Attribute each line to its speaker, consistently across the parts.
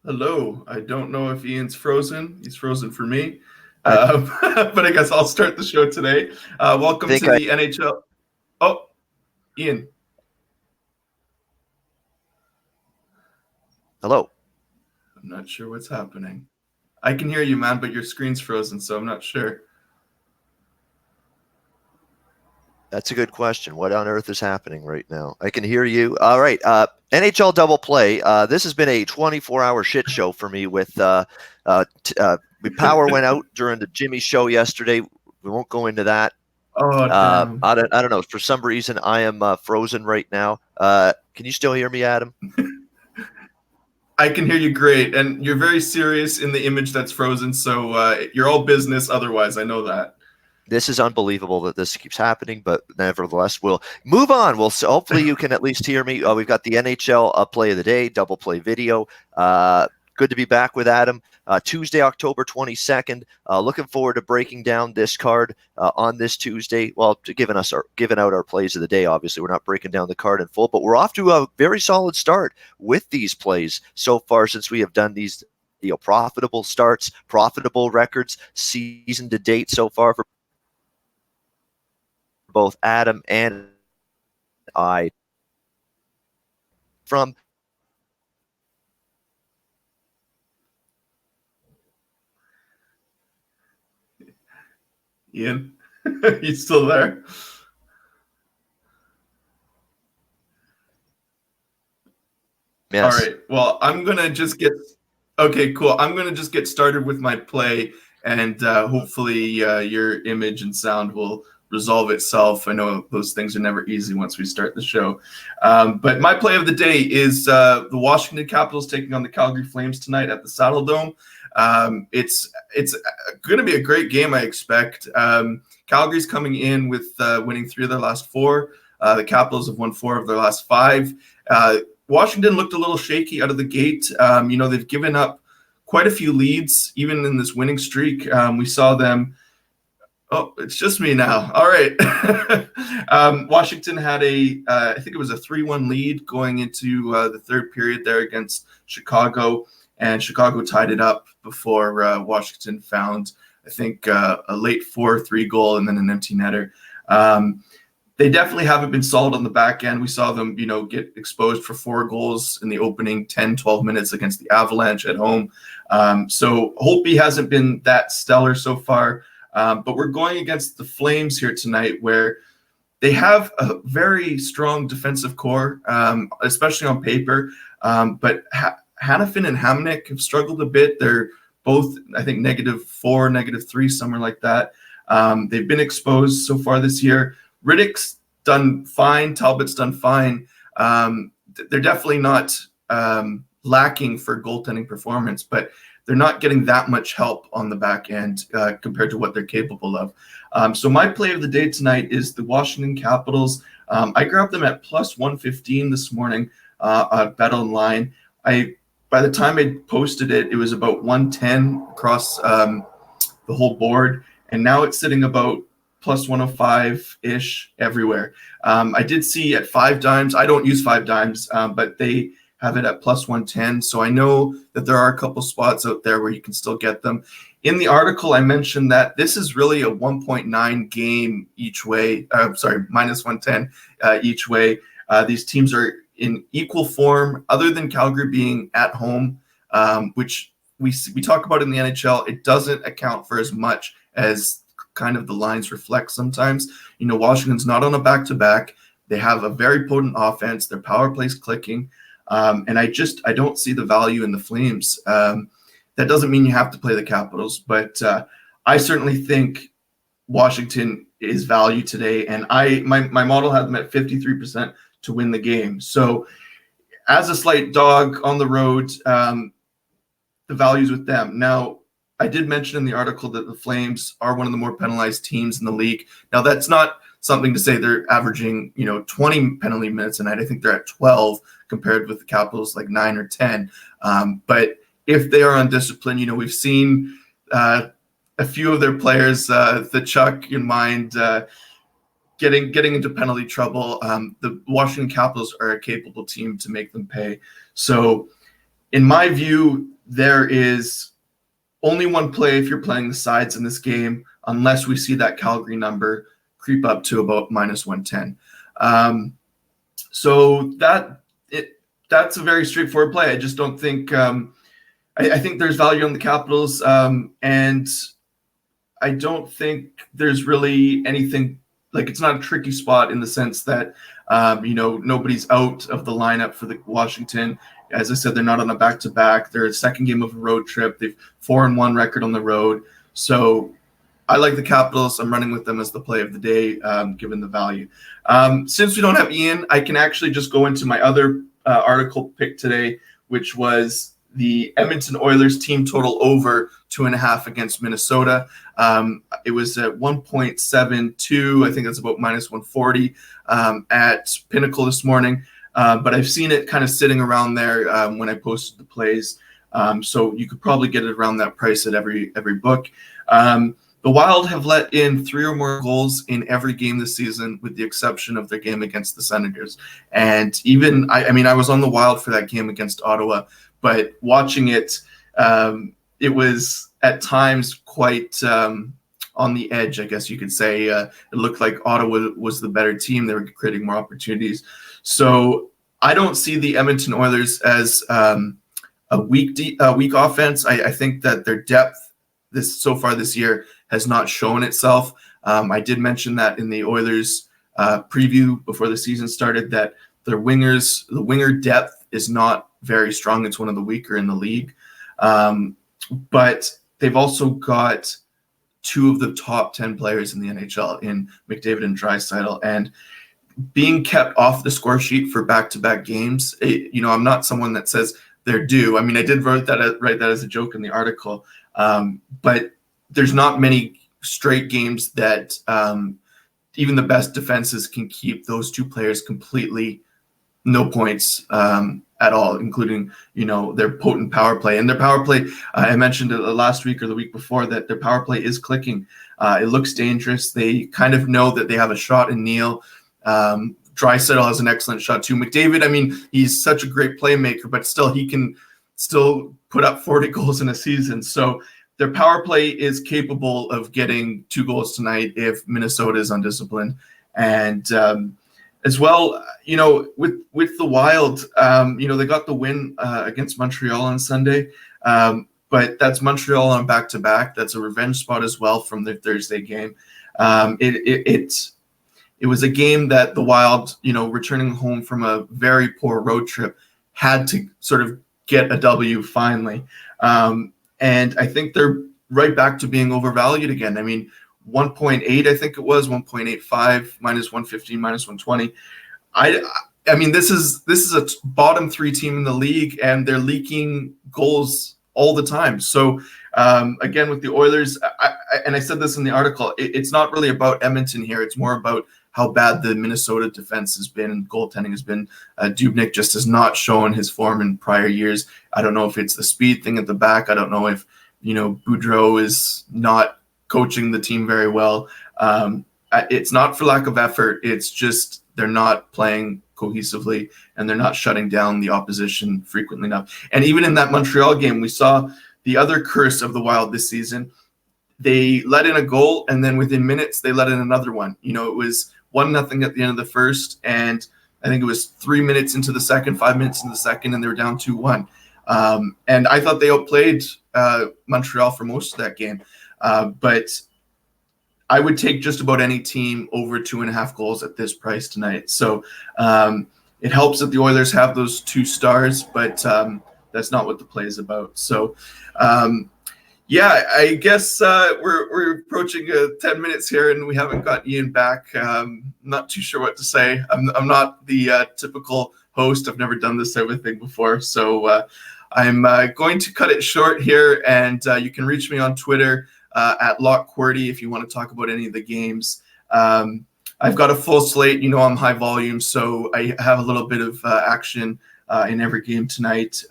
Speaker 1: Hello. I don't know if Ian's frozen. He's frozen for me.
Speaker 2: I
Speaker 1: But I guess I'll start the show today. Welcome
Speaker 2: think
Speaker 1: to
Speaker 2: I
Speaker 1: the NHL. Oh, Ian,
Speaker 2: hello.
Speaker 1: I'm not sure what's happening. I can hear you, man, but your screen's frozen, so I'm not sure.
Speaker 2: That's a good question. What on earth is happening right now? I can hear you. All right. NHL double play. This has been a 24-hour shit show for me. Power went out during the Jimmy show yesterday. We won't go into that.
Speaker 1: Oh, damn.
Speaker 2: I don't know. For some reason, I am frozen right now. Can you still hear me, Adam?
Speaker 1: I can hear you great, and you're very serious in the image that's frozen, so you're all business otherwise. I know that.
Speaker 2: This is unbelievable that this keeps happening, but nevertheless, we'll move on. Hopefully you can at least hear me. We've got the NHL play of the day, double play video. Good to be back with Adam. Tuesday, October 22nd. Looking forward to breaking down this card on this Tuesday. Well, giving out our plays of the day. Obviously, we're not breaking down the card in full, but we're off to a very solid start with these plays so far since we have done these profitable starts, profitable records, season to date so far for both Adam and I from
Speaker 1: Ian, you still there? All
Speaker 2: yes.
Speaker 1: right. Well, I'm gonna just get. Okay, cool. I'm gonna just get started with my play, and hopefully your image and sound will resolve itself. I know those things are never easy once we start the show. But my play of the day is the Washington Capitals taking on the Calgary Flames tonight at the Saddle Dome. It's going to be a great game, I expect. Calgary's coming in with winning 3 of their last 4. The Capitals have won 4 of their last 5. Washington looked a little shaky out of the gate. They've given up quite a few leads, even in this winning streak. We saw them. Oh, it's just me now. All right. Washington had I think it was a 3-1 lead going into the third period there against Chicago, and Chicago tied it up before Washington found, I think, a late 4-3 goal and then an empty netter. They definitely haven't been solid on the back end. We saw them, get exposed for 4 goals in the opening 10, 12 minutes against the Avalanche at home. So Holtby hasn't been that stellar so far. But we're going against the Flames here tonight, where they have a very strong defensive core, especially on paper. But Hannafin and Hamnick have struggled a bit. They're both, I think, -4, -3, somewhere like that. They've been exposed so far this year. Riddick's done fine. Talbot's done fine. They're definitely not lacking for goaltending performance, but they're not getting that much help on the back end compared to what they're capable of. So my play of the day tonight is the Washington Capitals. I grabbed them at +115 this morning at BetOnline. By the time I posted it, it was about 110 across the whole board, and now it's sitting about +105-ish everywhere. I did see at 5 dimes. I don't use 5 dimes, but they have it at +110. So I know that there are a couple spots out there where you can still get them. In the article, I mentioned that this is really a 1.9 game each way. -110 each way. These teams are in equal form, other than Calgary being at home, which we talk about in the NHL. It doesn't account for as much as kind of the lines reflect sometimes. Washington's not on a back-to-back. They have a very potent offense. Their power play's clicking. And I don't see the value in the Flames. That doesn't mean you have to play the Capitals, but I certainly think Washington is value today. And my model had them at 53% to win the game. So as a slight dog on the road, the value's with them. Now, I did mention in the article that the Flames are one of the more penalized teams in the league. Now, that's not something to say they're averaging, 20 penalty minutes a night. I think they're at 12 compared with the Capitals, like 9 or 10. But if they are undisciplined, we've seen a few of their players, the Chuck in mind, getting into penalty trouble. The Washington Capitals are a capable team to make them pay. So in my view, there is only one play if you're playing the sides in this game, unless we see that Calgary number creep up to about -110. So that's a very straightforward play. I just don't think I think there's value on the Capitals, and I don't think there's really anything like it's not a tricky spot in the sense that nobody's out of the lineup for the Washington. As I said, they're not on a back-to-back. They're a second game of a road trip. They've 4-1 record on the road. So I like the Capitals. I'm running with them as the play of the day, given the value. Since we don't have Ian, I can actually just go into my other article pick today, which was the Edmonton Oilers team total over 2.5 against Minnesota. It was at 1.72. I think that's about -140 at Pinnacle this morning. But I've seen it kind of sitting around there when I posted the plays. So you could probably get it around that price at every book. The Wild have let in 3 or more goals in every game this season, with the exception of their game against the Senators. And even, I was on the Wild for that game against Ottawa, but watching it, it was at times quite on the edge, I guess you could say. It looked like Ottawa was the better team. They were creating more opportunities. So I don't see the Edmonton Oilers as a weak offense. I think that their depth so far this year has not shown itself. I did mention that in the Oilers preview before the season started, that the winger depth is not very strong. It's one of the weaker in the league. But they've also got 2 of the top 10 players in the NHL in McDavid and Draisaitl, and being kept off the score sheet for back-to-back games. I'm not someone that says they're due. I did write that as a joke in the article, but there's not many straight games that even the best defenses can keep those 2 players completely no points at all, including their potent power play. And their power play, I mentioned it last week or the week before, that their power play is clicking. It looks dangerous. They kind of know that they have a shot in Neal. Draisaitl has an excellent shot too. McDavid, he's such a great playmaker, but still he can still put up 40 goals in a season. So their power play is capable of getting 2 goals tonight if Minnesota is undisciplined. And as well, with the Wild, they got the win against Montreal on Sunday, but that's Montreal on back-to-back. That's a revenge spot as well from the Thursday game. It was a game that the Wild, returning home from a very poor road trip, had to sort of get a W finally. And I think they're right back to being overvalued again. 1.8, I think it was 1.85, -115, -120. This is a bottom 3 team in the league, and they're leaking goals all the time. So again, with the Oilers, I said this in the article, it's not really about Edmonton here. It's more about how bad the Minnesota defense has been and goaltending has been. Dubnyk just has not shown his form in prior years. I don't know if it's the speed thing at the back. I don't know if, Boudreau is not coaching the team very well. It's not for lack of effort. It's just they're not playing cohesively, and they're not shutting down the opposition frequently enough. And even in that Montreal game, we saw the other curse of the Wild this season. They let in a goal, and then within minutes, they let in another one. It was 1-0 at the end of the first, and I think it was 3 minutes into the second, 5 minutes into the second, and they were down 2-1. And I thought they outplayed Montreal for most of that game. But I would take just about any team over 2.5 goals at this price tonight. So it helps that the Oilers have those 2 stars, but that's not what the play is about. So, I guess we're approaching 10 minutes here, and we haven't got Ian back. Not too sure what to say. I'm not the typical host. I've never done this type of thing before. So I'm going to cut it short here, and you can reach me on Twitter at LockQWERTY if you want to talk about any of the games. I've got a full slate. I'm high volume, so I have a little bit of action in every game tonight.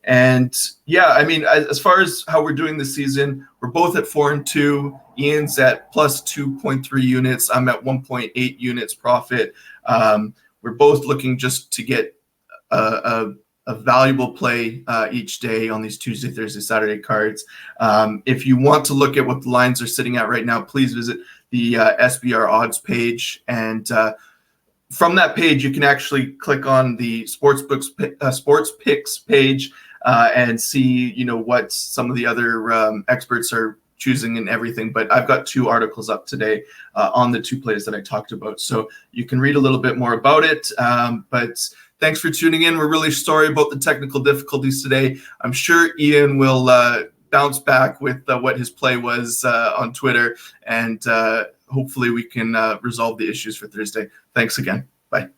Speaker 1: As far as how we're doing this season, we're both at 4-2. Ian's at plus 2.3 units. I'm at 1.8 units profit. We're both looking just to get a a valuable play each day on these Tuesday, Thursday, Saturday cards. If you want to look at what the lines are sitting at right now, please visit the SBR odds page. And from that page, you can actually click on the sports picks page and see, what some of the other experts are choosing and everything. But I've got 2 articles up today on the 2 plays that I talked about. So you can read a little bit more about it. But thanks for tuning in. We're really sorry about the technical difficulties today. I'm sure Ian will bounce back with what his play was on Twitter. And hopefully we can resolve the issues for Thursday. Thanks again. Bye.